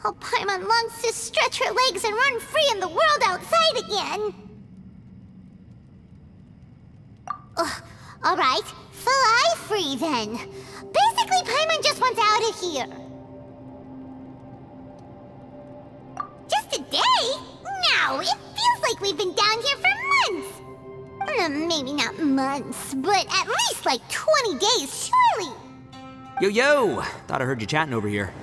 Oh, Paimon longs to stretch her legs and run free in the world outside again. Alright, fly free then. Basically, Paimon just wants out of here. Just a day? No, it feels like we've been down here for months. Maybe not months, but at least like 20 days, surely. Yo! Thought I heard you chatting over here.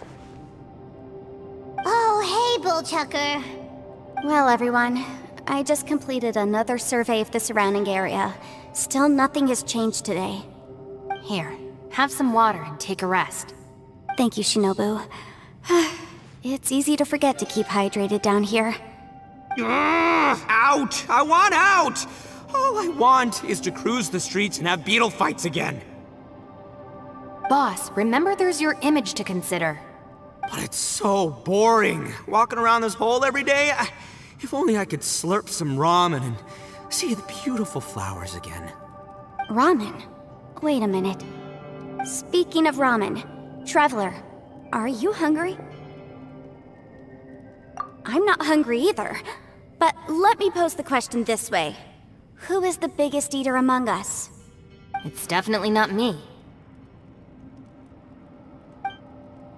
Oh, hey, Bullchucker. Well, everyone, I just completed another survey of the surrounding area. Still nothing has changed today. Here, have some water and take a rest. Thank you, Shinobu. It's easy to forget to keep hydrated down here. Out! I want out! All I want is to cruise the streets and have beetle fights again. Boss, remember there's your image to consider. But it's so boring, walking around this hole every day. If only I could slurp some ramen and see the beautiful flowers again. Ramen? Wait a minute. Speaking of ramen, Traveler, are you hungry? I'm not hungry either. But let me pose the question this way. Who is the biggest eater among us? It's definitely not me.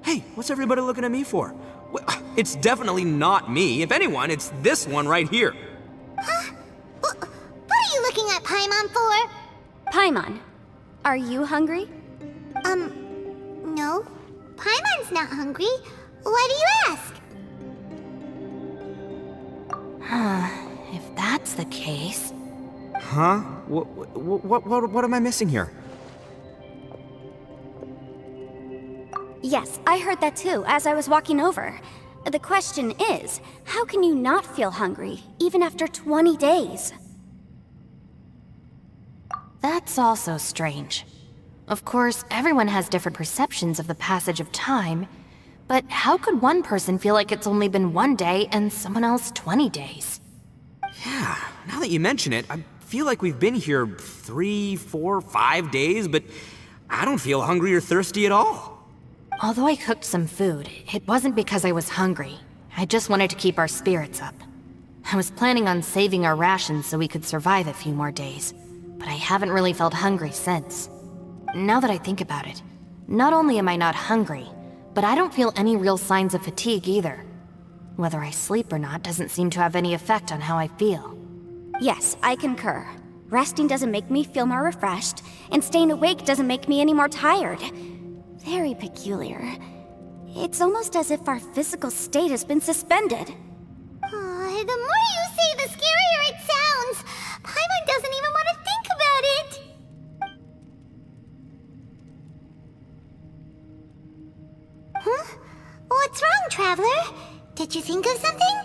Hey, what's everybody looking at me for? Well, it's definitely not me. If anyone, it's this one right here. Huh? What are you looking at Paimon for? Paimon, are you hungry? No. Paimon's not hungry. Why do you ask? If that's the case... Huh? What am I missing here? Yes, I heard that too, as I was walking over. The question is, how can you not feel hungry, even after 20 days? That's also strange. Of course, everyone has different perceptions of the passage of time, but how could one person feel like it's only been 1 day and someone else 20 days? Yeah, now that you mention it, I feel like we've been here 3, 4, 5 days, but I don't feel hungry or thirsty at all. Although I cooked some food, it wasn't because I was hungry. I just wanted to keep our spirits up. I was planning on saving our rations so we could survive a few more days, but I haven't really felt hungry since. Now that I think about it, not only am I not hungry, but I don't feel any real signs of fatigue either. Whether I sleep or not doesn't seem to have any effect on how I feel. Yes, I concur. Resting doesn't make me feel more refreshed, and staying awake doesn't make me any more tired. Very peculiar. It's almost as if our physical state has been suspended. The more you say, the scarier it sounds. Paimon doesn't even want to think about it. Huh? What's wrong, Traveler? Did you think of something?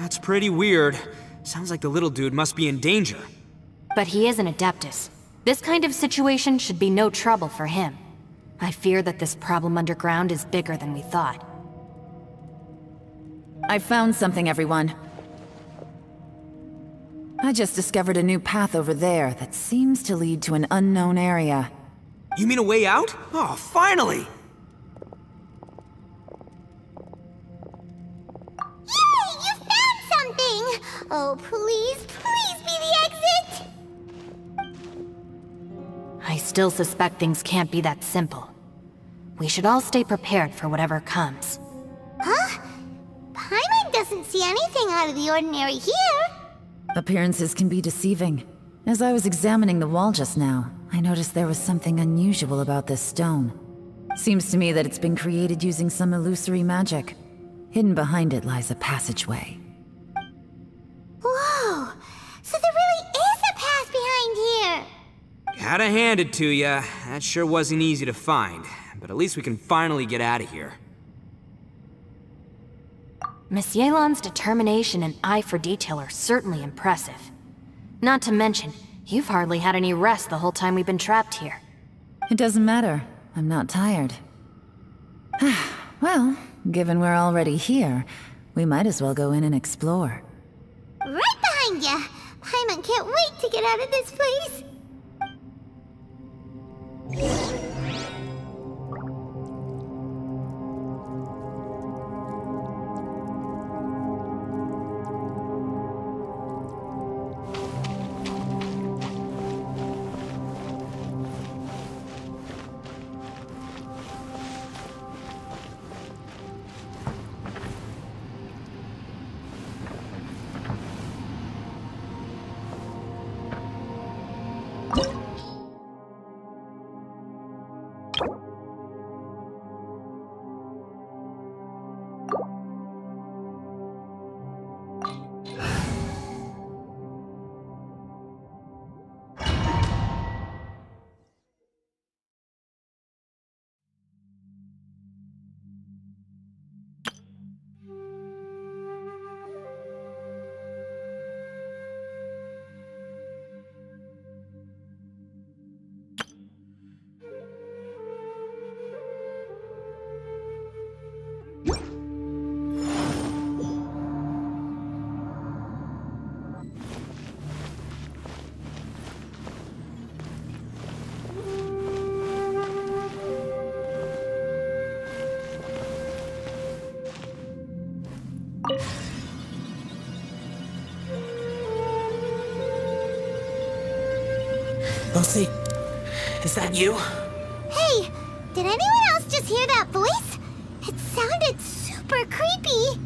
That's pretty weird. Sounds like the little dude must be in danger. But he is an Adeptus. This kind of situation should be no trouble for him. I fear that this problem underground is bigger than we thought. I found something, everyone. I just discovered a new path over there that seems to lead to an unknown area. You mean a way out? Oh, finally! Yay! You found something! Oh, please, please be the exit! I still suspect things can't be that simple. We should all stay prepared for whatever comes. Huh? Paimon doesn't see anything out of the ordinary here. Appearances can be deceiving. As I was examining the wall just now, I noticed there was something unusual about this stone. Seems to me that it's been created using some illusory magic. Hidden behind it lies a passageway. Whoa! So there really is a path behind here! Gotta hand it to ya. That sure wasn't easy to find. But at least we can finally get out of here. Miss Ye Lan's determination and eye for detail are certainly impressive. Not to mention, you've hardly had any rest the whole time we've been trapped here. It doesn't matter. I'm not tired. Well, given we're already here, we might as well go in and explore. Right behind ya! Paimon can't wait to get out of this place! Lucy, is that you? Hey, did anyone else just hear that voice? It sounded super creepy.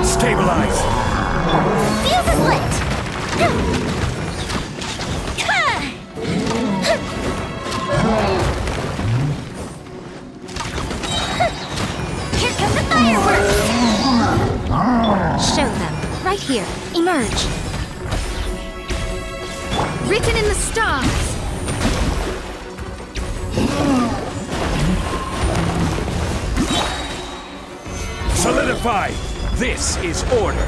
Stabilize! Fuse is lit! Here come the fireworks! Show them. Right here. Emerge. Written in the stars. Solidify! This is order!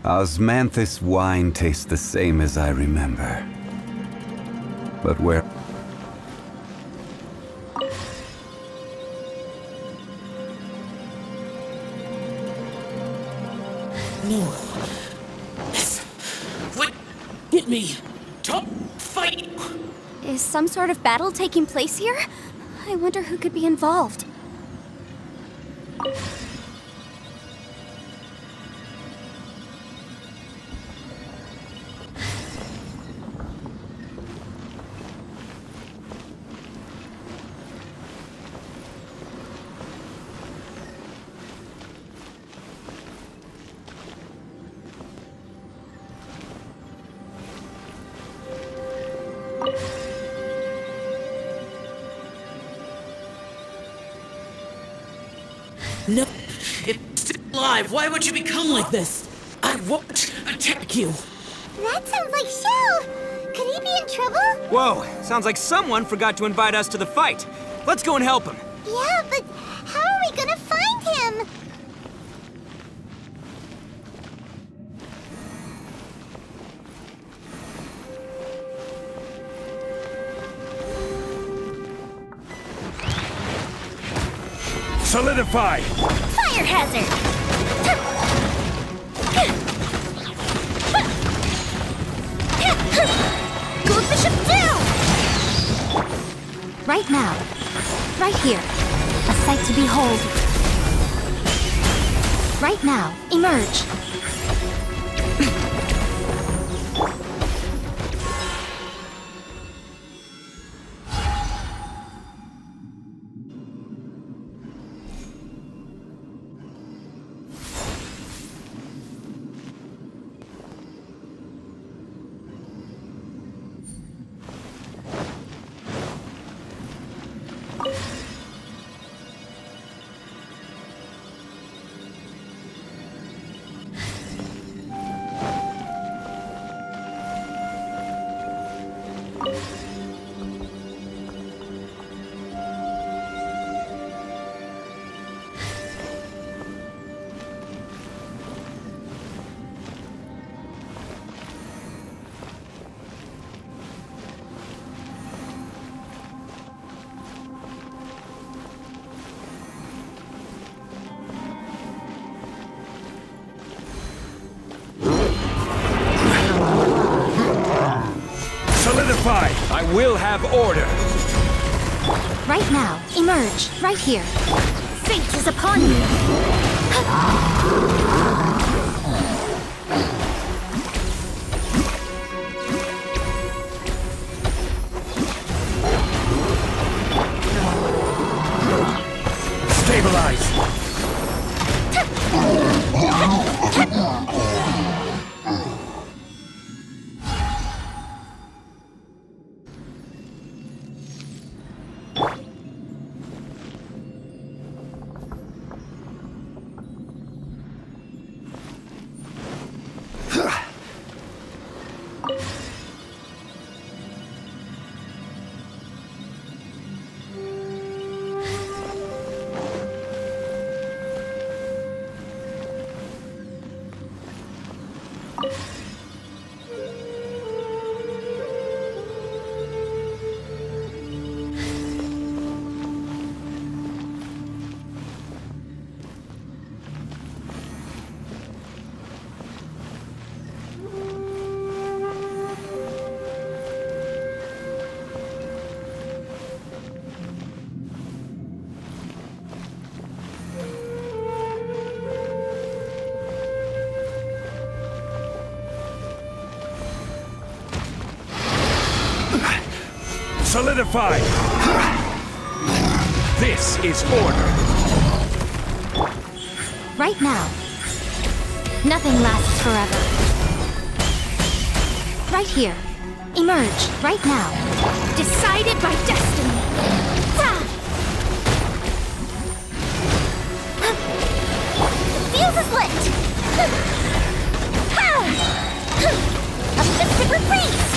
Osmanthus wine tastes the same as I remember. But where... No. What? Get me. Don't fight. Is some sort of battle taking place here? I wonder who could be involved. No, it's still alive. Why would you become like this? I won't attack you. That sounds like Shell. Could he be in trouble? Whoa, sounds like someone forgot to invite us to the fight. Let's go and help him. Yeah, but how are we gonna find him? Solidify! Fire hazard! Go bishop down! Right now. Right here. A sight to behold. Right now. Emerge. Solidify! I will have order! Right now. Emerge. Right here. Fate is upon you. Stabilize! Solidify! This is order! Right now. Nothing lasts forever. Right here. Emerge. Right now. Decided by destiny. The fuse is lit! A mystic reprise!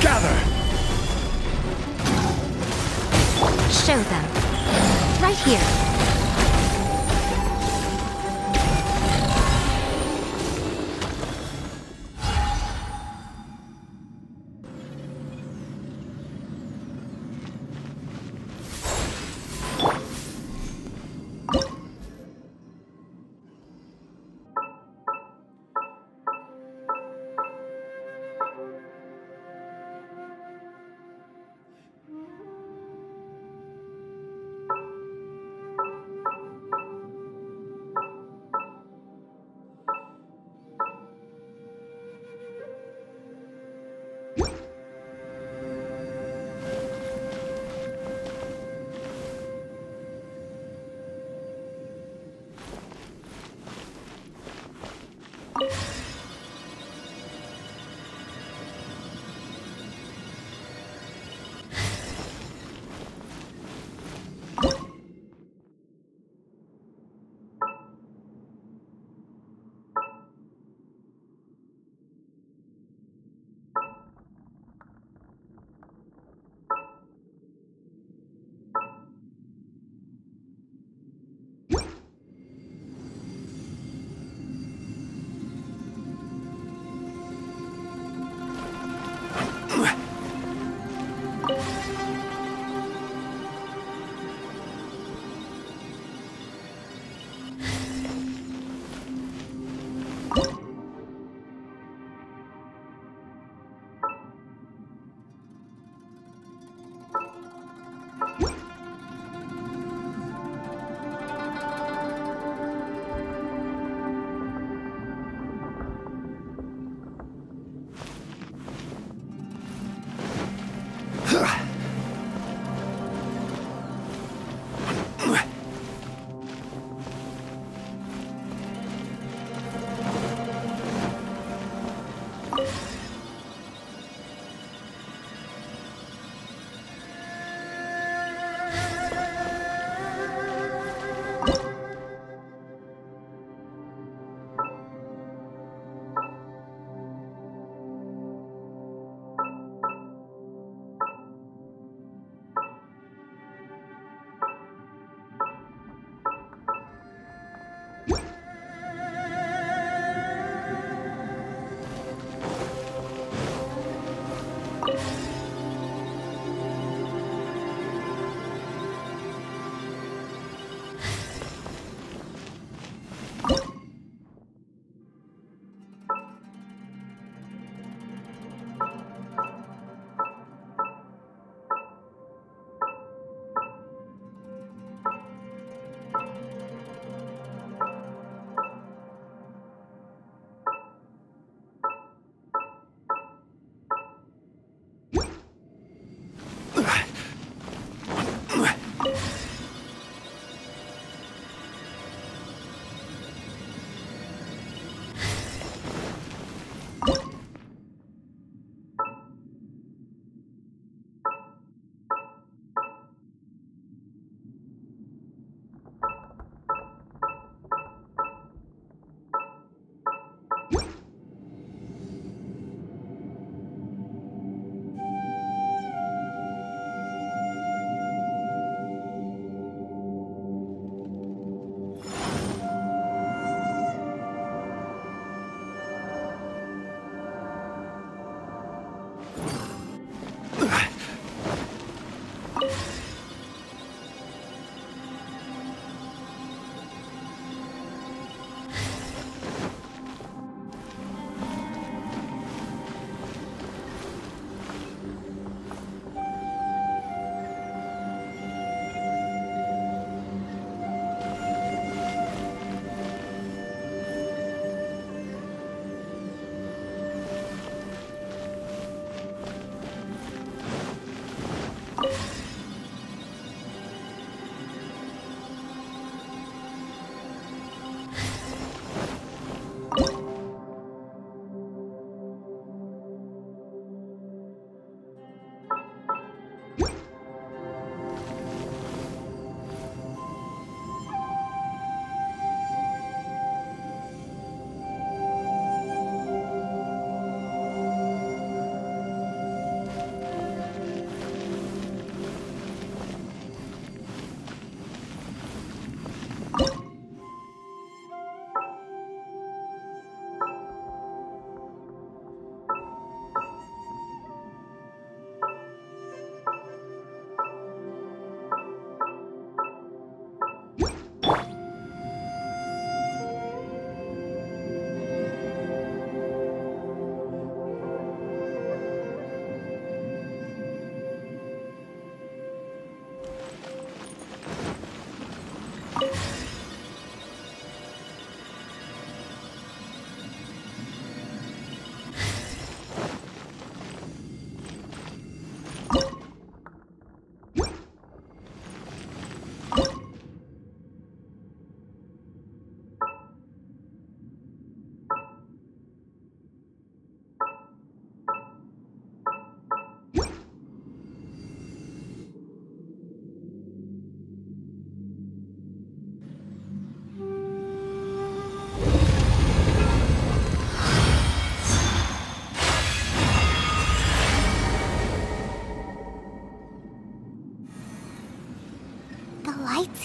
Gather! Show them. Right here.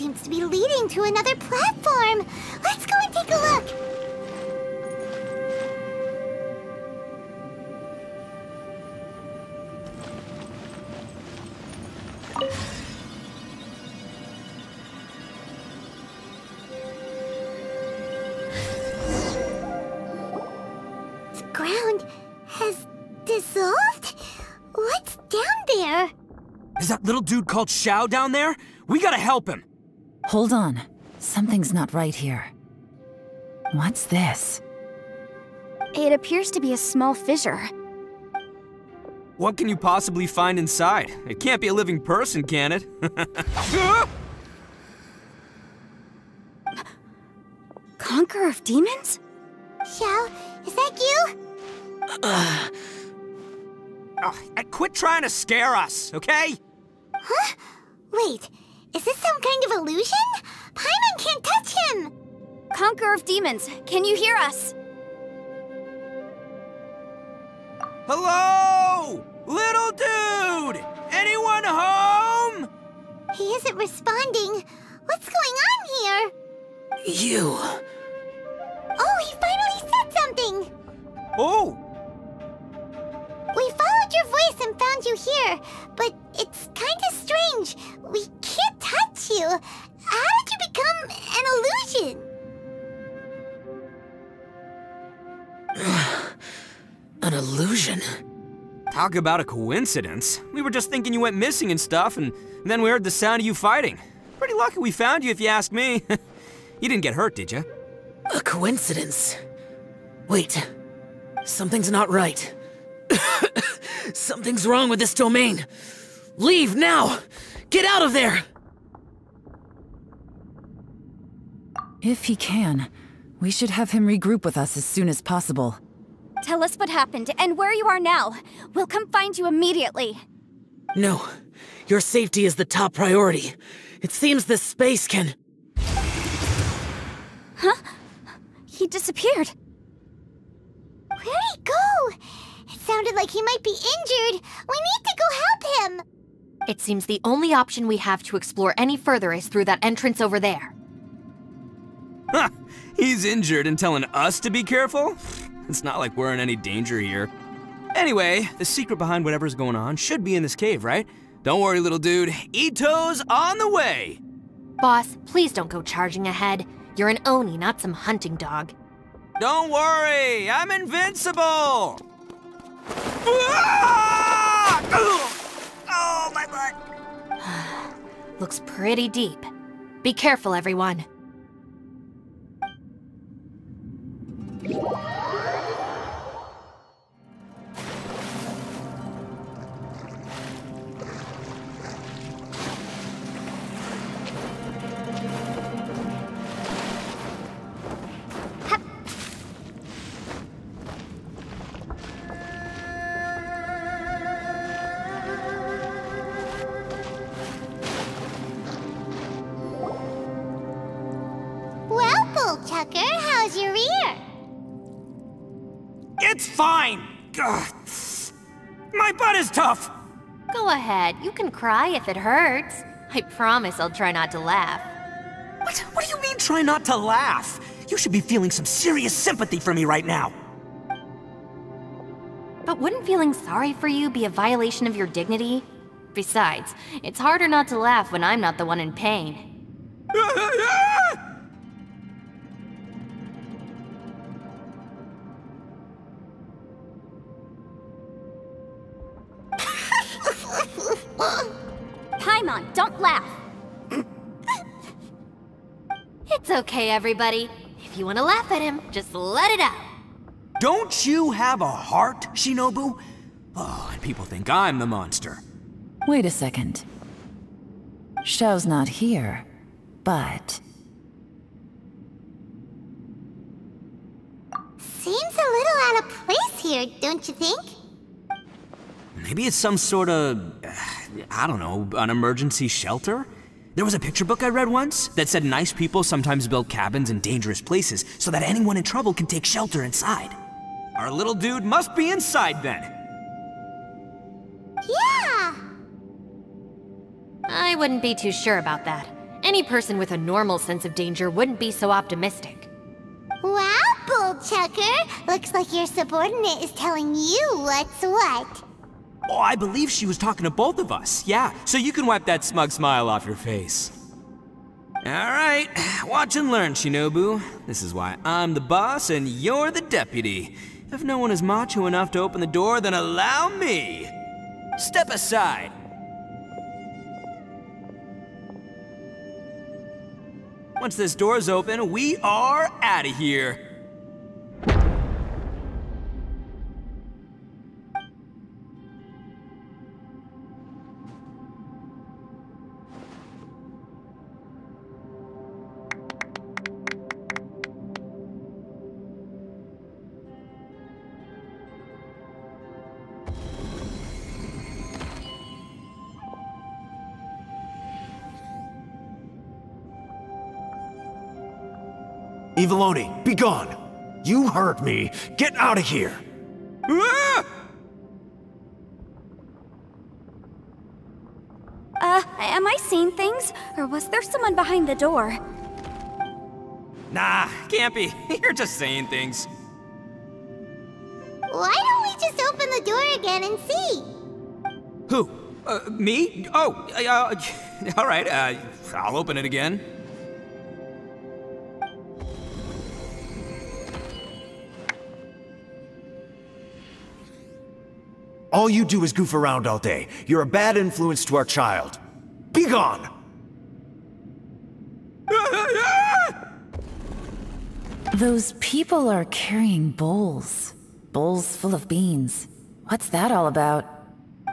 seems to be leading to another platform. Let's go and take a look. The ground has dissolved? What's down there? Is that little dude called Xiao down there? We gotta help him. Hold on. Something's not right here. What's this? It appears to be a small fissure. What can you possibly find inside? It can't be a living person, can it? Conqueror of demons? Xiao, is that you? Quit trying to scare us, okay? Huh? Wait, is this some kind of illusion? Paimon can't touch him! Conqueror of demons, can you hear us? Hello? Little dude! Anyone home? He isn't responding. What's going on here? You. Oh, he finally said something! Oh! We followed your voice and found you here, but it's kinda strange. We can't touch you. How did you become an illusion? An illusion? Talk about a coincidence. We were just thinking you went missing and stuff, and then we heard the sound of you fighting. Pretty lucky we found you, if you ask me. You didn't get hurt, did you? A coincidence? Wait. Something's not right. Something's wrong with this domain. Leave now! Get out of there! If he can, we should have him regroup with us as soon as possible. Tell us what happened and where you are now. We'll come find you immediately. No. Your safety is the top priority. It seems this space can... Huh? He disappeared. Where'd he go? It sounded like he might be injured. We need to go help him. It seems the only option we have to explore any further is through that entrance over there. Huh, he's injured and telling us to be careful? It's not like we're in any danger here. Anyway, the secret behind whatever's going on should be in this cave, right? Don't worry, little dude. Ito's on the way! Boss, please don't go charging ahead. You're an Oni, not some hunting dog. Don't worry, I'm invincible! Ah! Oh, my butt! Looks pretty deep. Be careful, everyone. Well, Bullchucker, how's your ear? It's fine! Ugh. My butt is tough! Go ahead, you can cry if it hurts. I promise I'll try not to laugh. What do you mean, try not to laugh? You should be feeling some serious sympathy for me right now. But wouldn't feeling sorry for you be a violation of your dignity? Besides, it's harder not to laugh when I'm not the one in pain. Paimon, don't laugh. It's okay, everybody. If you want to laugh at him, just let it out. Don't you have a heart, Shinobu? Oh, and people think I'm the monster. Wait a second. Xiao's not here, but... Seems a little out of place here, don't you think? Maybe it's some sort of, I don't know, an emergency shelter? There was a picture book I read once that said nice people sometimes build cabins in dangerous places so that anyone in trouble can take shelter inside. Our little dude must be inside then. Yeah! I wouldn't be too sure about that. Any person with a normal sense of danger wouldn't be so optimistic. Wow, Bullchucker! Looks like your subordinate is telling you what's what. Oh, I believe she was talking to both of us. Yeah, so you can wipe that smug smile off your face. Alright, watch and learn, Shinobu. This is why I'm the boss and you're the deputy. If no one is macho enough to open the door, then allow me. Step aside. Once this door's open, we are out of here. Eviloni, be gone! You heard me! Get out of here! Ah! Am I seeing things? Or was there someone behind the door? Nah, can't be. You're just saying things. Why don't we just open the door again and see? Who? Me? Oh, alright, I'll open it again. All you do is goof around all day. You're a bad influence to our child. Be gone! Those people are carrying bowls. Bowls full of beans. What's that all about?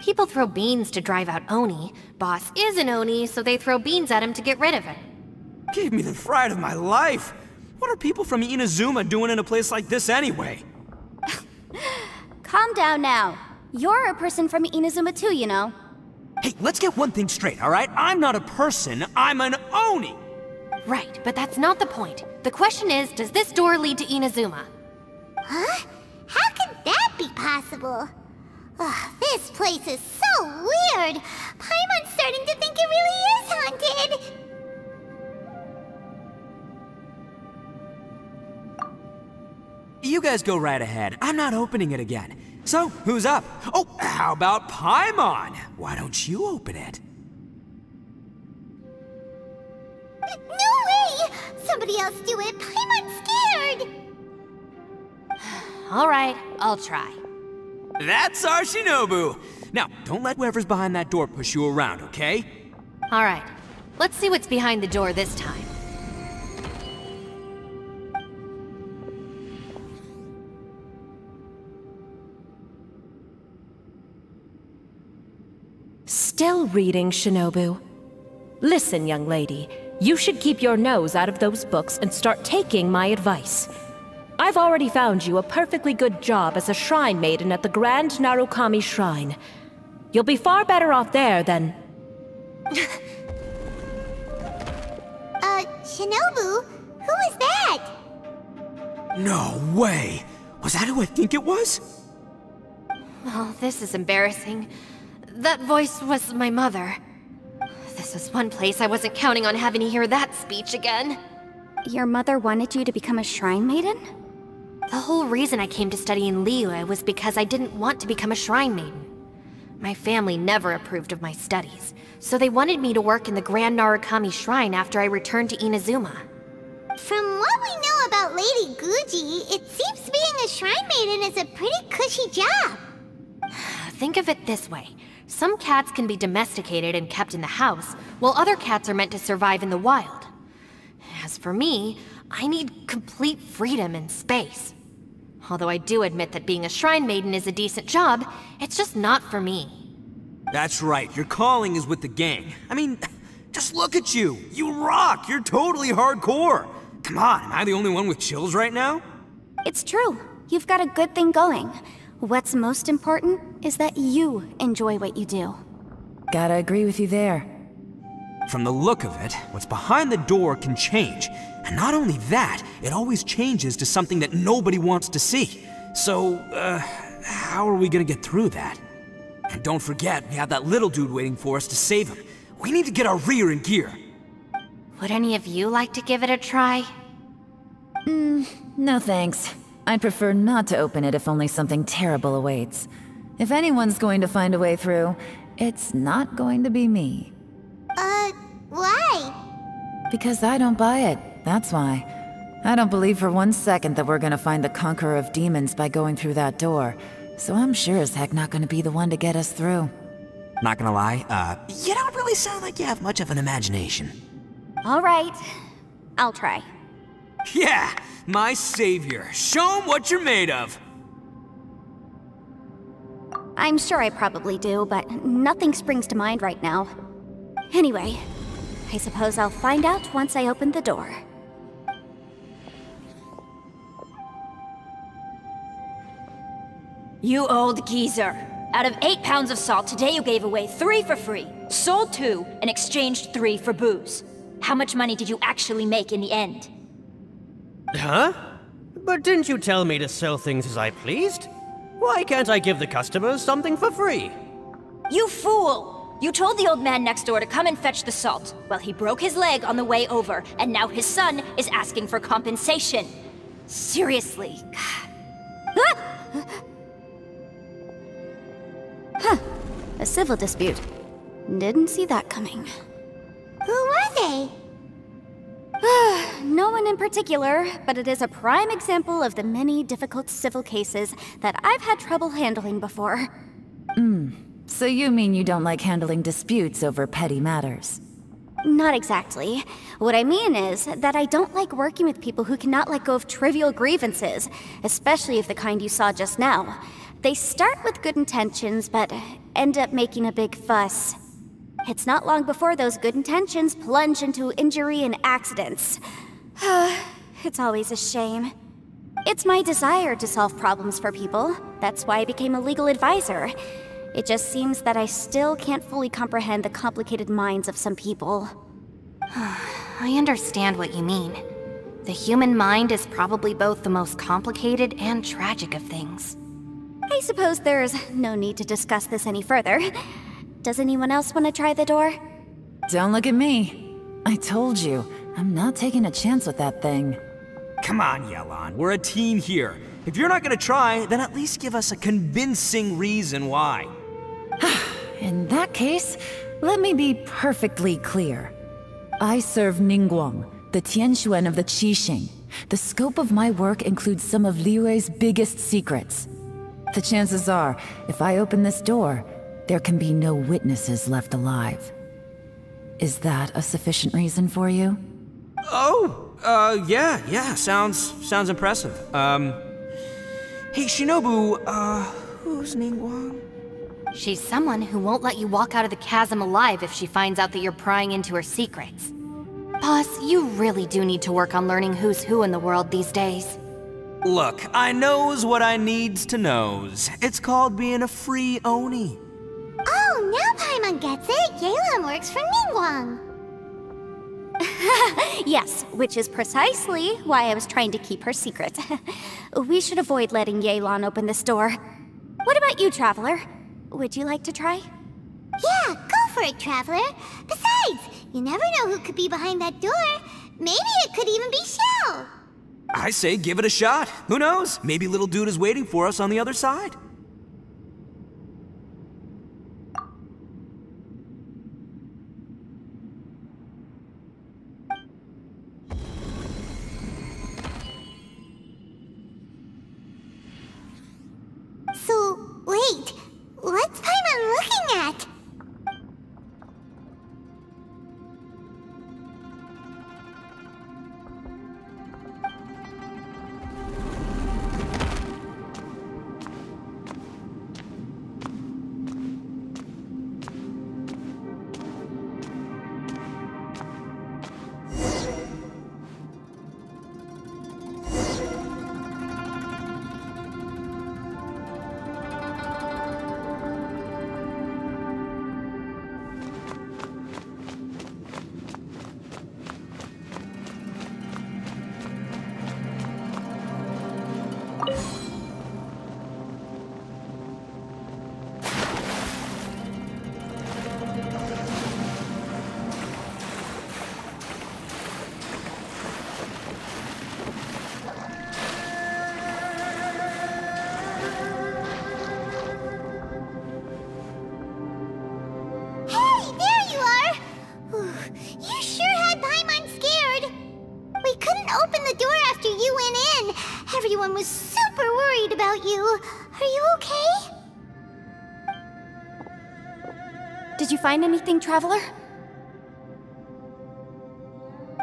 People throw beans to drive out Oni. Boss is an Oni, so they throw beans at him to get rid of him. Gave me the fright of my life. What are people from Inazuma doing in a place like this anyway? Calm down now. You're a person from Inazuma too, you know. Hey, let's get one thing straight, alright? I'm not a person, I'm an Oni! Right, but that's not the point. The question is, does this door lead to Inazuma? Huh? How could that be possible? Ugh, this place is so weird! Paimon's starting to think it really is haunted! You guys go right ahead. I'm not opening it again. So, who's up? Oh, how about Paimon? Why don't you open it? No way! Somebody else do it! Paimon's scared! Alright, I'll try. That's our Shinobu! Now, don't let whoever's behind that door push you around, okay? Alright, let's see what's behind the door this time. Still reading, Shinobu. Listen, young lady. You should keep your nose out of those books and start taking my advice. I've already found you a perfectly good job as a shrine maiden at the Grand Narukami Shrine. You'll be far better off there than... Shinobu? Who is that? No way! Was that who I think it was? Oh, this is embarrassing. That voice was my mother. This was one place I wasn't counting on having to hear that speech again. Your mother wanted you to become a shrine maiden? The whole reason I came to study in Liyue was because I didn't want to become a shrine maiden. My family never approved of my studies, so they wanted me to work in the Grand Narukami Shrine after I returned to Inazuma. From what we know about Lady Guji, it seems being a shrine maiden is a pretty cushy job. Think of it this way. Some cats can be domesticated and kept in the house, while other cats are meant to survive in the wild. As for me, I need complete freedom and space. Although I do admit that being a shrine maiden is a decent job, it's just not for me. That's right, your calling is with the gang. I mean, just look at you. You rock, you're totally hardcore. Come on, am I the only one with chills right now? It's true. You've got a good thing going. What's most important is that you enjoy what you do. Gotta agree with you there. From the look of it, what's behind the door can change. And not only that, it always changes to something that nobody wants to see. So, how are we gonna get through that? And don't forget, we have that little dude waiting for us to save him. We need to get our rear in gear. Would any of you like to give it a try? No thanks. I'd prefer not to open it if only something terrible awaits. If anyone's going to find a way through, it's not going to be me. Why? Because I don't buy it, that's why. I don't believe for 1 second that we're gonna find the Conqueror of Demons by going through that door, so I'm sure as heck not gonna be the one to get us through. Not gonna lie, you don't really sound like you have much of an imagination. All right, I'll try. Yeah, my savior. Show 'em what you're made of. I'm sure I probably do, but nothing springs to mind right now. Anyway, I suppose I'll find out once I open the door. You old geezer. Out of 8 pounds of salt, today you gave away 3 for free, sold 2, and exchanged 3 for booze. How much money did you actually make in the end? Huh? But didn't you tell me to sell things as I pleased? Why can't I give the customers something for free? You fool! You told the old man next door to come and fetch the salt. Well, he broke his leg on the way over, and now his son is asking for compensation. Seriously. Huh. A civil dispute. Didn't see that coming. Who were they? No one in particular, but it is a prime example of the many difficult civil cases that I've had trouble handling before. So you mean you don't like handling disputes over petty matters? Not exactly. What I mean is that I don't like working with people who cannot let go of trivial grievances, especially of the kind you saw just now. They start with good intentions, but end up making a big fuss. It's not long before those good intentions plunge into injury and accidents. It's always a shame. It's my desire to solve problems for people. That's why I became a legal advisor. It just seems that I still can't fully comprehend the complicated minds of some people. I understand what you mean. The human mind is probably both the most complicated and tragic of things. I suppose there's no need to discuss this any further. Does anyone else want to try the door? Don't look at me. I told you, I'm not taking a chance with that thing. Come on, Ye Lань, we're a team here. If you're not gonna try, then at least give us a convincing reason why. In that case, let me be perfectly clear. I serve Ningguang, the Tianxuan of the Qixing. The scope of my work includes some of Liyue's biggest secrets. The chances are, if I open this door, there can be no witnesses left alive. Is that a sufficient reason for you? Yeah, sounds impressive. Hey, Shinobu, who's Ningguang? She's someone who won't let you walk out of the chasm alive if she finds out that you're prying into her secrets. Boss, you really do need to work on learning who's who in the world these days. Look, I knows what I needs to knows. It's called being a free Oni. Oh, now Paimon gets it. Ye Lань works for Ningguang. Yes, which is precisely why I was trying to keep her secret. We should avoid letting Ye Lань open this door. What about you, Traveler? Would you like to try? Yeah, go for it, Traveler. Besides, you never know who could be behind that door. Maybe it could even be Shell. I say give it a shot. Who knows? Maybe little dude is waiting for us on the other side. So, wait. What's Paimon looking at? didn't open the door after you went in. Everyone was super worried about you. Are you okay? Did you find anything, Traveler?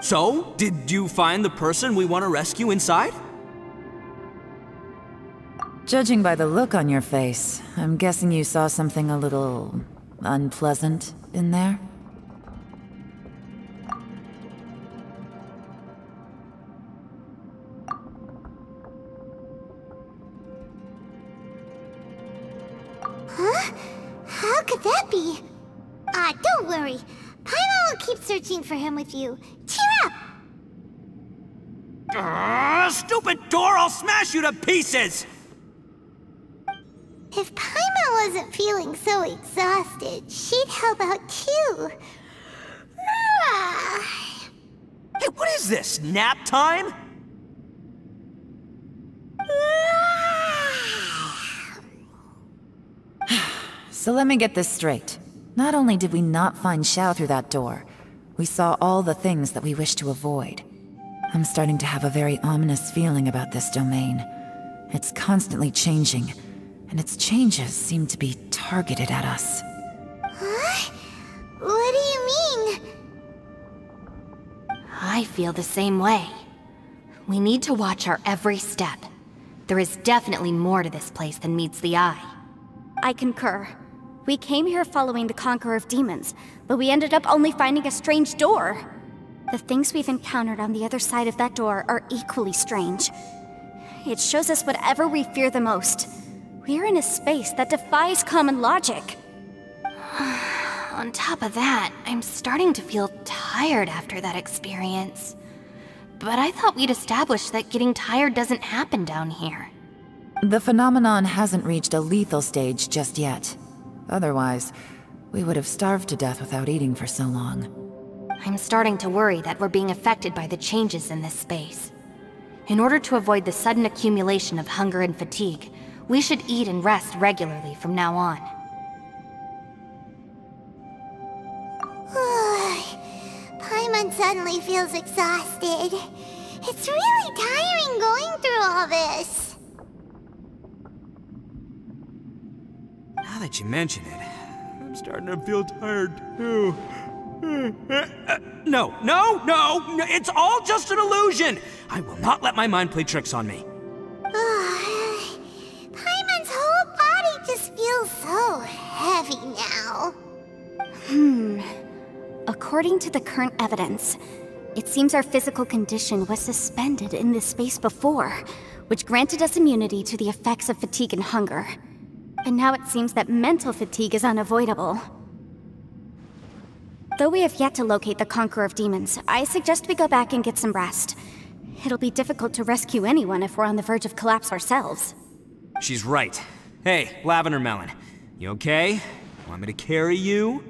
So, did you find the person we want to rescue inside? Judging by the look on your face, I'm guessing you saw something a little unpleasant in there? Huh? How could that be? Don't worry. Paimon will keep searching for him with you. Cheer up! Stupid door! I'll smash you to pieces! If Paimon wasn't feeling so exhausted, she'd help out too. Hey, what is this? Nap time? So let me get this straight. Not only did we not find Xiao through that door, we saw all the things that we wish to avoid. I'm starting to have a very ominous feeling about this domain. It's constantly changing, and its changes seem to be targeted at us. Huh? What do you mean? I feel the same way. We need to watch our every step. There is definitely more to this place than meets the eye. I concur. We came here following the Conqueror of Demons, but we ended up only finding a strange door. The things we've encountered on the other side of that door are equally strange. It shows us whatever we fear the most. We're in a space that defies common logic. On top of that, I'm starting to feel tired after that experience. But I thought we'd established that getting tired doesn't happen down here. The phenomenon hasn't reached a lethal stage just yet. Otherwise, we would have starved to death without eating for so long. I'm starting to worry that we're being affected by the changes in this space. In order to avoid the sudden accumulation of hunger and fatigue, we should eat and rest regularly from now on. Paimon suddenly feels exhausted. It's really tiring going through all this. Now that you mention it, I'm starting to feel tired too. No, it's all just an illusion! I will not let my mind play tricks on me. Paimon's whole body just feels so heavy now. According to the current evidence, it seems our physical condition was suspended in this space before, which granted us immunity to the effects of fatigue and hunger. But now it seems that mental fatigue is unavoidable. Though we have yet to locate the Conqueror of Demons, I suggest we go back and get some rest. It'll be difficult to rescue anyone if we're on the verge of collapse ourselves. She's right. Hey, Lavender Melon, you okay? Want me to carry you?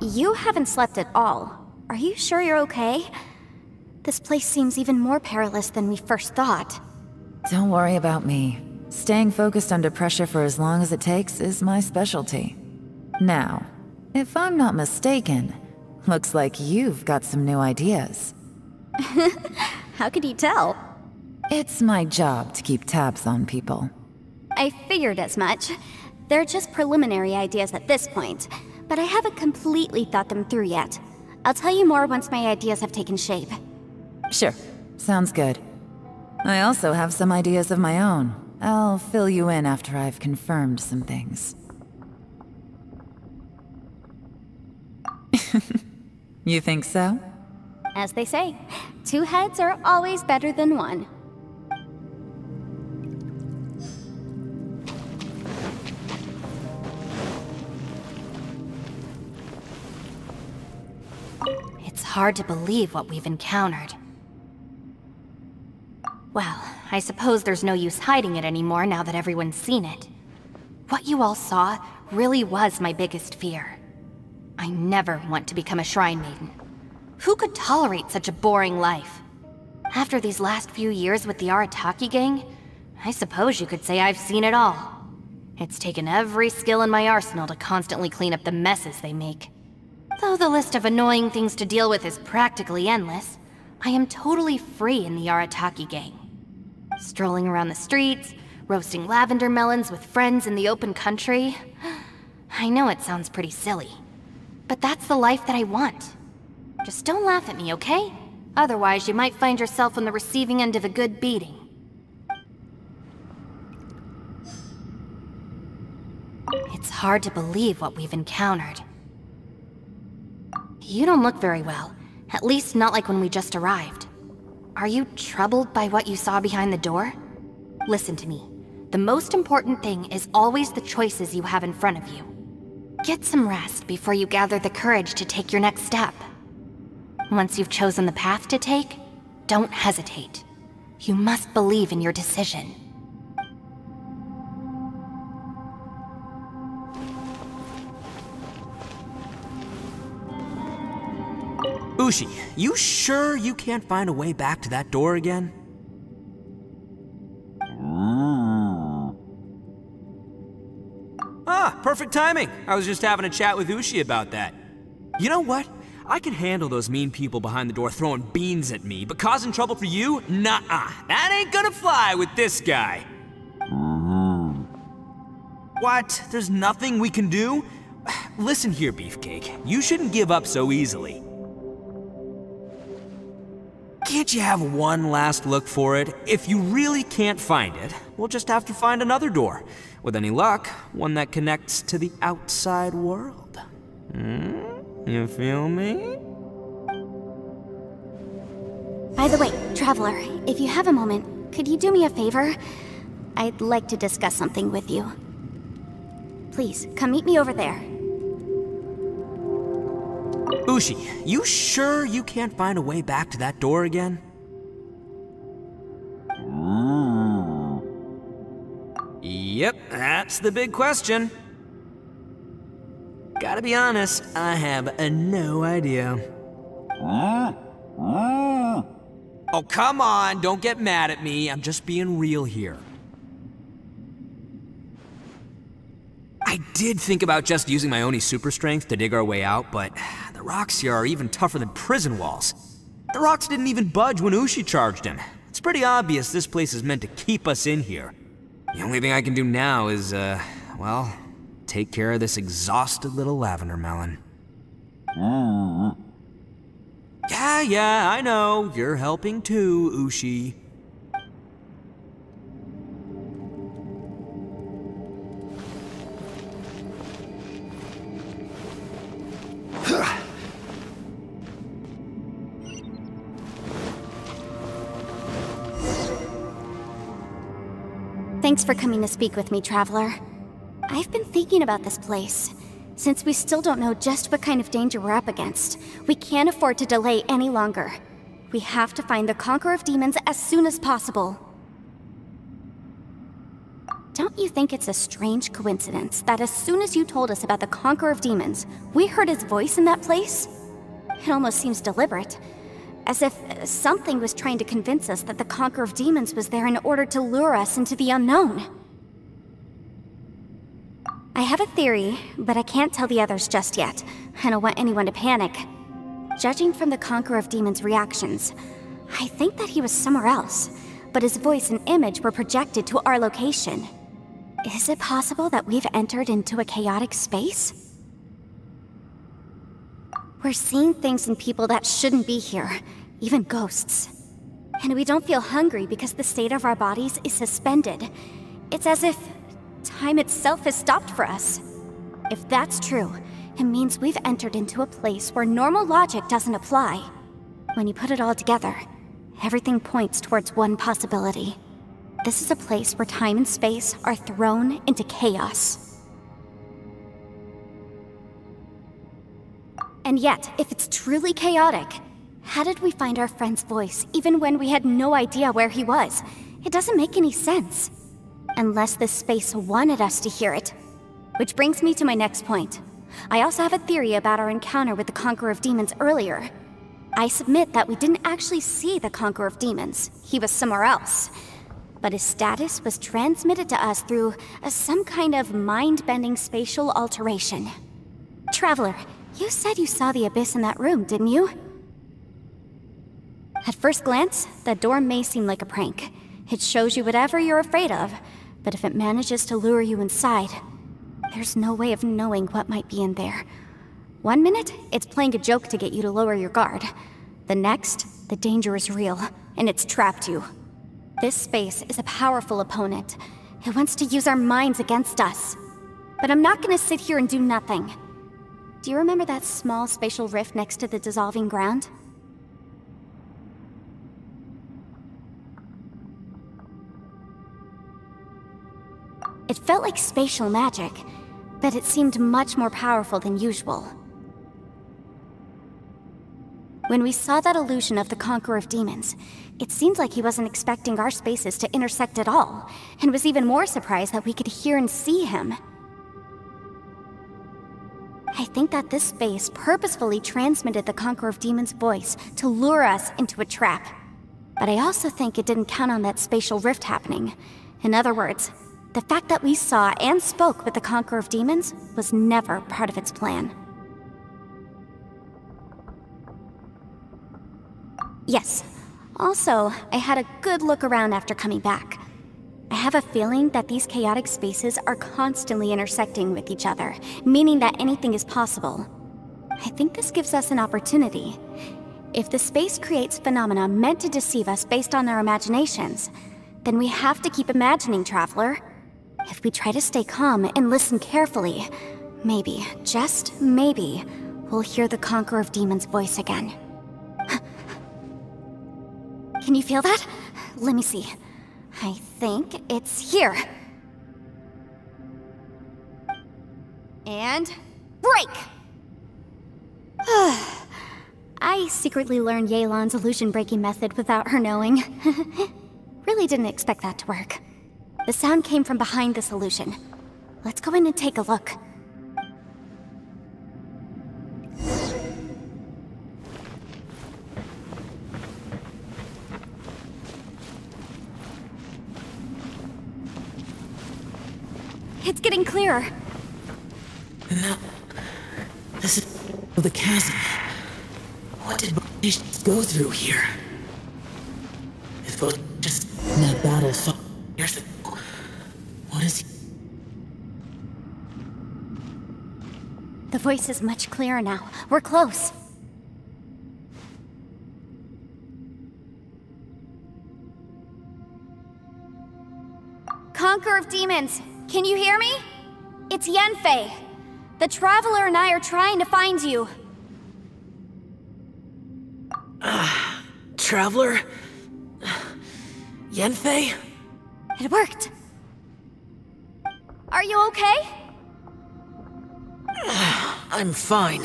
You haven't slept at all. Are you sure you're okay? This place seems even more perilous than we first thought. Don't worry about me. Staying focused under pressure for as long as it takes is my specialty. Now, if I'm not mistaken, looks like you've got some new ideas. How could you tell? It's my job to keep tabs on people. I figured as much. They're just preliminary ideas at this point, but I haven't completely thought them through yet. I'll tell you more once my ideas have taken shape. Sure, sounds good. I also have some ideas of my own. I'll fill you in after I've confirmed some things. You think so? As they say, 2 heads are always better than 1. It's hard to believe what we've encountered. I suppose there's no use hiding it anymore now that everyone's seen it. What you all saw really was my biggest fear. I never want to become a shrine maiden. Who could tolerate such a boring life? After these last few years with the Arataki gang, I suppose you could say I've seen it all. It's taken every skill in my arsenal to constantly clean up the messes they make. Though the list of annoying things to deal with is practically endless, I am totally free in the Arataki gang. Strolling around the streets, roasting lavender melons with friends in the open country. I know it sounds pretty silly, but that's the life that I want. Just don't laugh at me, okay? Otherwise, you might find yourself on the receiving end of a good beating. It's hard to believe what we've encountered. You don't look very well, at least not like when we just arrived. Are you troubled by what you saw behind the door? Listen to me. The most important thing is always the choices you have in front of you. Get some rest before you gather the courage to take your next step. Once you've chosen the path to take, don't hesitate. You must believe in your decision. Ushi, you sure you can't find a way back to that door again? Ah, perfect timing. I was just having a chat with Ushi about that. You know what? I can handle those mean people behind the door throwing beans at me, but causing trouble for you? Nuh-uh. That ain't gonna fly with this guy. What? There's nothing we can do? Listen here, Beefcake. You shouldn't give up so easily. Can't you have one last look for it? If you really can't find it, we'll just have to find another door. With any luck, one that connects to the outside world. You feel me? By the way, Traveler, if you have a moment, could you do me a favor? I'd like to discuss something with you. Please, come meet me over there. Ushi, you sure you can't find a way back to that door again? Yep, that's the big question. Gotta be honest, I have no idea. Oh, come on, don't get mad at me. I'm just being real here. I did think about just using my Oni super strength to dig our way out, but the rocks here are even tougher than prison walls. The rocks didn't even budge when Ushi charged in. It's pretty obvious this place is meant to keep us in here. The only thing I can do now is, well, take care of this exhausted little lavender melon. Yeah, I know. You're helping too, Ushi. Thanks for coming to speak with me, Traveler. I've been thinking about this place. Since we still don't know just what kind of danger we're up against, we can't afford to delay any longer. We have to find the Conqueror of Demons as soon as possible. Don't you think it's a strange coincidence that as soon as you told us about the Conqueror of Demons, we heard his voice in that place? It almost seems deliberate. As if something was trying to convince us that the Conqueror of Demons was there in order to lure us into the unknown. I have a theory, but I can't tell the others just yet. I don't want anyone to panic. Judging from the Conqueror of Demons' reactions, I think that he was somewhere else, but his voice and image were projected to our location. Is it possible that we've entered into a chaotic space? We're seeing things and people that shouldn't be here, even ghosts. And we don't feel hungry because the state of our bodies is suspended. It's as if time itself has stopped for us. If that's true, it means we've entered into a place where normal logic doesn't apply. When you put it all together, everything points towards one possibility. This is a place where time and space are thrown into chaos. And yet, if it's truly chaotic, how did we find our friend's voice even when we had no idea where he was? It doesn't make any sense. Unless this space wanted us to hear it. Which brings me to my next point. I also have a theory about our encounter with the Conqueror of Demons earlier. I submit that we didn't actually see the Conqueror of Demons. He was somewhere else. But his status was transmitted to us through some kind of mind-bending spatial alteration. Traveler, you said you saw the abyss in that room, didn't you? At first glance, the door may seem like a prank. It shows you whatever you're afraid of, but if it manages to lure you inside, there's no way of knowing what might be in there. One minute, it's playing a joke to get you to lower your guard. The next, the danger is real, and it's trapped you. This space is a powerful opponent. It wants to use our minds against us. But I'm not gonna sit here and do nothing. Do you remember that small spatial rift next to the dissolving ground? It felt like spatial magic, but it seemed much more powerful than usual. When we saw that illusion of the Conqueror of Demons, it seemed like he wasn't expecting our spaces to intersect at all, and was even more surprised that we could hear and see him. I think that this space purposefully transmitted the Conqueror of Demons' voice to lure us into a trap. But I also think it didn't count on that spatial rift happening. In other words, the fact that we saw and spoke with the Conqueror of Demons was never part of its plan. Yes. Also, I had a good look around after coming back. I have a feeling that these chaotic spaces are constantly intersecting with each other, meaning that anything is possible. I think this gives us an opportunity. If the space creates phenomena meant to deceive us based on our imaginations, then we have to keep imagining, Traveler. If we try to stay calm and listen carefully, maybe, just maybe, we'll hear the Conqueror of Demons' voice again. Can you feel that? Let me see. I think it's here. And break! I secretly learned Ye Lan's illusion-breaking method without her knowing. Really didn't expect that to work. The sound came from behind this illusion. Let's go in and take a look. It's getting clearer. No. This is the chasm. What did we go through here? If it just in that battle years ago. What is he? The voice is much clearer now. We're close. Conqueror of Demons, can you hear me? It's Янь Фэй. The Traveler and I are trying to find you. Traveler? Янь Фэй? It worked. Are you okay? I'm fine.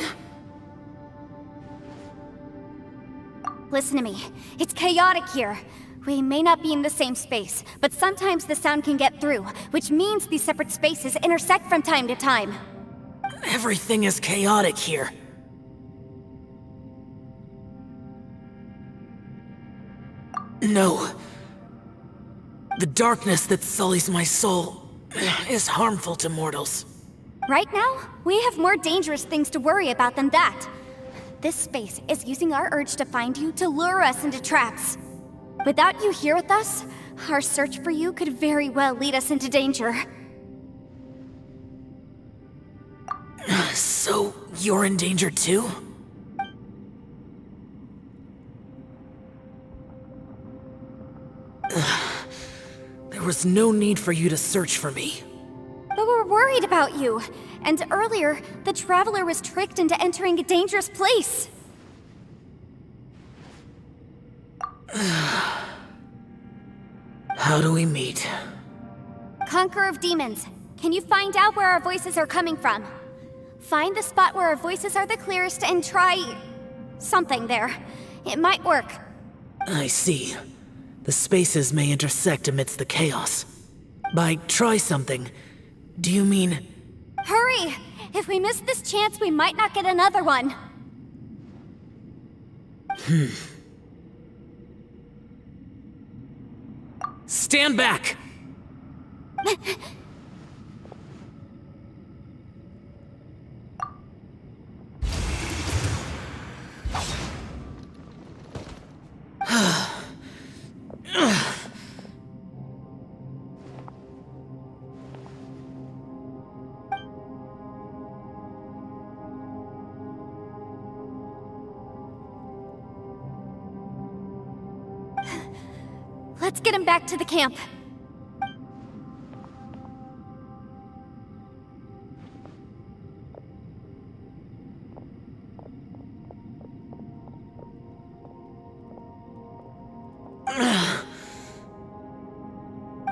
Listen to me. It's chaotic here. We may not be in the same space, but sometimes the sound can get through, which means these separate spaces intersect from time to time. Everything is chaotic here. No. The darkness that sullies my soul is harmful to mortals. Right now, we have more dangerous things to worry about than that. This space is using our urge to find you to lure us into traps. Without you here with us, our search for you could very well lead us into danger. So, you're in danger too? There was no need for you to search for me. But we're worried about you. And earlier, the Traveler was tricked into entering a dangerous place. How do we meet? Conqueror of Demons, can you find out where our voices are coming from? Find the spot where our voices are the clearest and try... something there. It might work. I see. The spaces may intersect amidst the chaos. By try something, do you mean... Hurry! If we miss this chance, we might not get another one. Stand back! Let's get him back to the camp.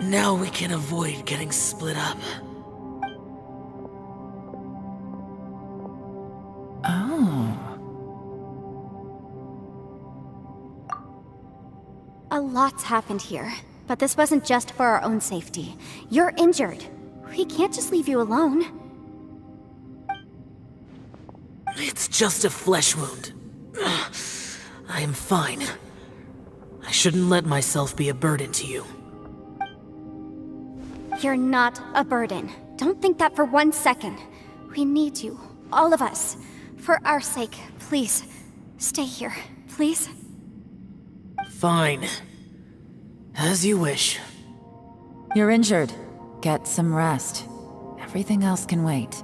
Now we can avoid getting split up. A lot's happened here, but this wasn't just for our own safety. You're injured. We can't just leave you alone. It's just a flesh wound. I am fine. I shouldn't let myself be a burden to you. You're not a burden. Don't think that for 1 second. We need you, all of us. For our sake, please. Stay here, please. Fine. As you wish. You're injured. Get some rest. Everything else can wait.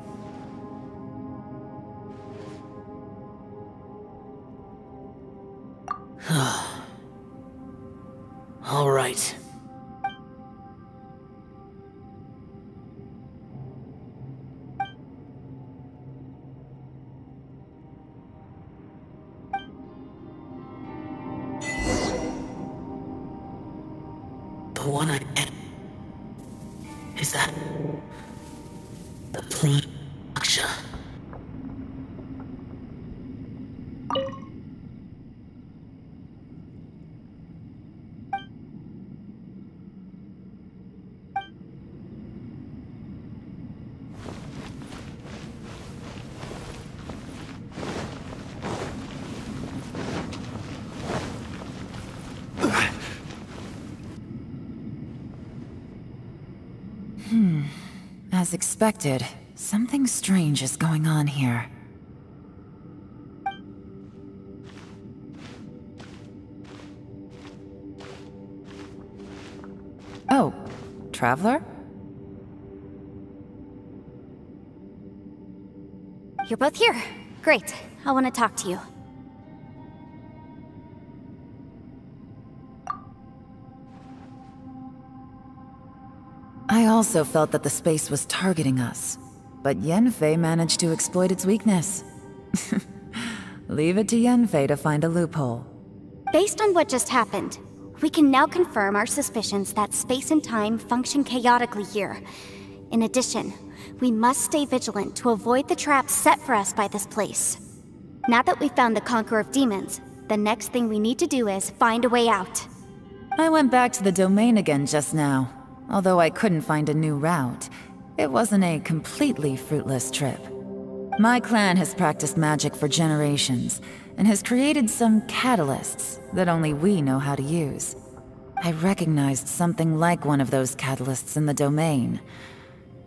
All right. The one I get is that the production. As expected, something strange is going on here. Oh, Traveler? You're both here. Great. I want to talk to you. I also felt that the space was targeting us, but Yen Fэй managed to exploit its weakness. Leave it to Yen Fэй to find a loophole. Based on what just happened, we can now confirm our suspicions that space and time function chaotically here. In addition, we must stay vigilant to avoid the traps set for us by this place. Now that we've found the Conqueror of Demons, the next thing we need to do is find a way out. I went back to the domain again just now. Although I couldn't find a new route, it wasn't a completely fruitless trip. My clan has practiced magic for generations, and has created some catalysts that only we know how to use. I recognized something like one of those catalysts in the domain.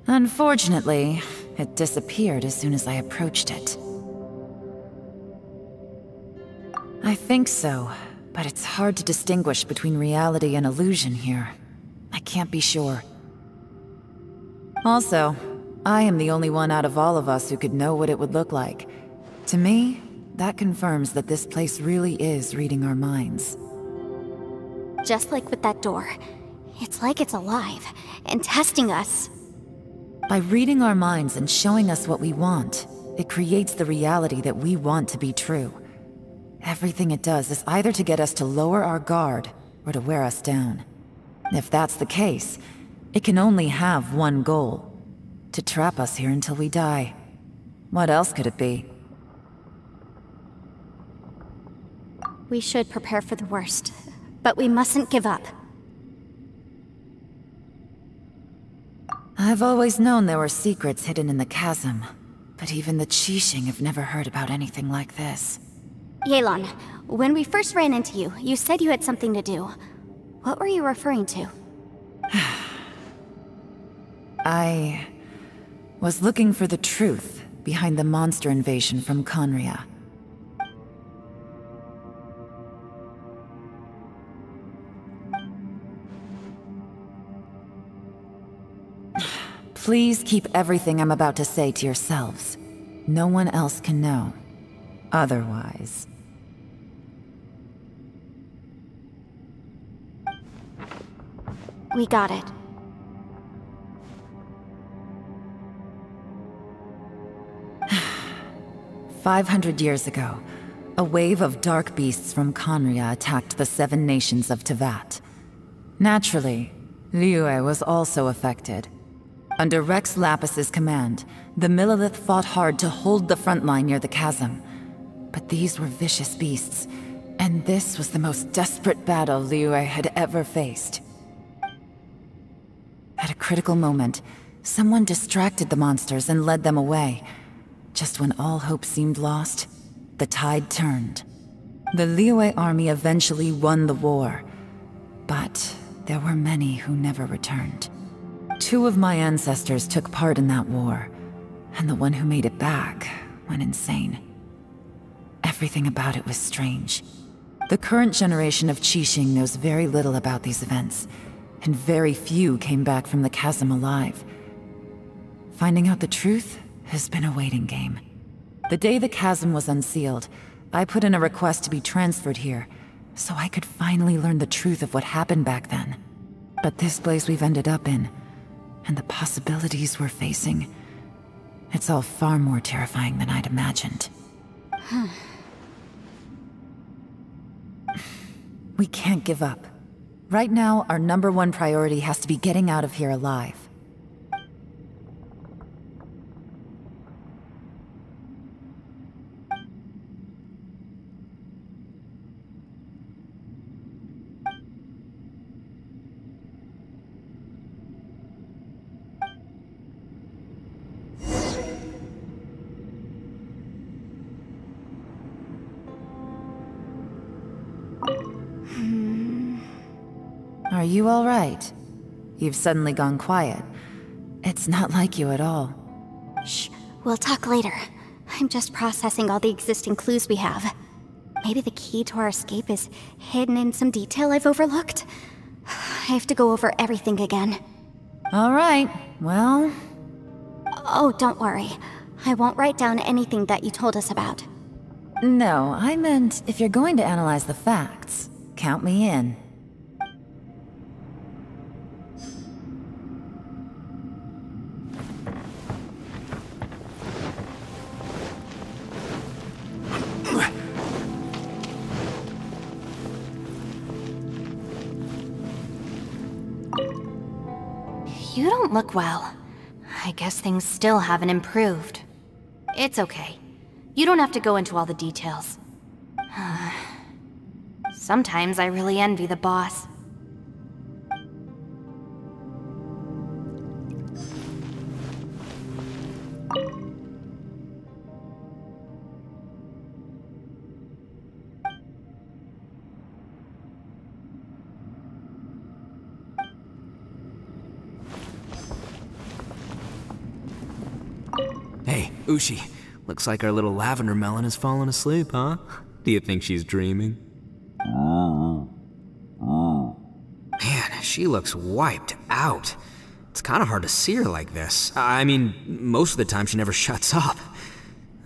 Unfortunately, it disappeared as soon as I approached it. I think so, but it's hard to distinguish between reality and illusion here. I can't be sure. Also, I am the only one out of all of us who could know what it would look like. To me, that confirms that this place really is reading our minds. Just like with that door. It's like it's alive, and testing us. By reading our minds and showing us what we want, it creates the reality that we want to be true. Everything it does is either to get us to lower our guard, or to wear us down. If that's the case, it can only have one goal. To trap us here until we die. What else could it be? We should prepare for the worst. But we mustn't give up. I've always known there were secrets hidden in the chasm, but even the Qixing have never heard about anything like this. Ye Lan, when we first ran into you, you said you had something to do. What were you referring to? I was looking for the truth behind the monster invasion from Conria. Please keep everything I'm about to say to yourselves. No one else can know. Otherwise... We got it. "500 years ago, a wave of dark beasts from Conria attacked the 7 nations of Tevat. Naturally, Liyue was also affected. Under Rex Lapis's command, the Millelith fought hard to hold the front line near the chasm. But these were vicious beasts, and this was the most desperate battle Liyue had ever faced. At a critical moment, someone distracted the monsters and led them away. Just when all hope seemed lost, the tide turned. The Liyue army eventually won the war, but there were many who never returned. 2 of my ancestors took part in that war, and the one who made it back went insane. Everything about it was strange. The current generation of Qixing knows very little about these events, and very few came back from the chasm alive. Finding out the truth has been a waiting game. The day the chasm was unsealed, I put in a request to be transferred here, so I could finally learn the truth of what happened back then. But this place we've ended up in, and the possibilities we're facing, it's all far more terrifying than I'd imagined. We can't give up. Right now, our #1 priority has to be getting out of here alive. Are you all right? You've suddenly gone quiet. It's not like you at all. Shh, we'll talk later. I'm just processing all the existing clues we have. Maybe the key to our escape is hidden in some detail I've overlooked? I have to go over everything again. All right, well... Oh, don't worry. I won't write down anything that you told us about. No, I meant if you're going to analyze the facts, count me in. You don't look well. I guess things still haven't improved. It's okay. You don't have to go into all the details. Sometimes I really envy the boss. Hey, Ushi. Looks like our little lavender melon has fallen asleep, huh? Do you think she's dreaming? Man, she looks wiped out. It's kind of hard to see her like this. I mean, most of the time she never shuts up.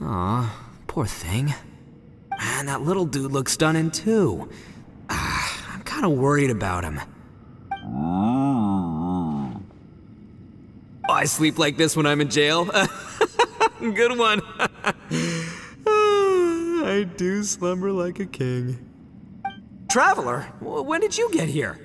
Aw, poor thing. Man, that little dude looks stunning too. I'm kind of worried about him. Oh, I sleep like this when I'm in jail? Good one. I do slumber like a king. Traveler, when did you get here?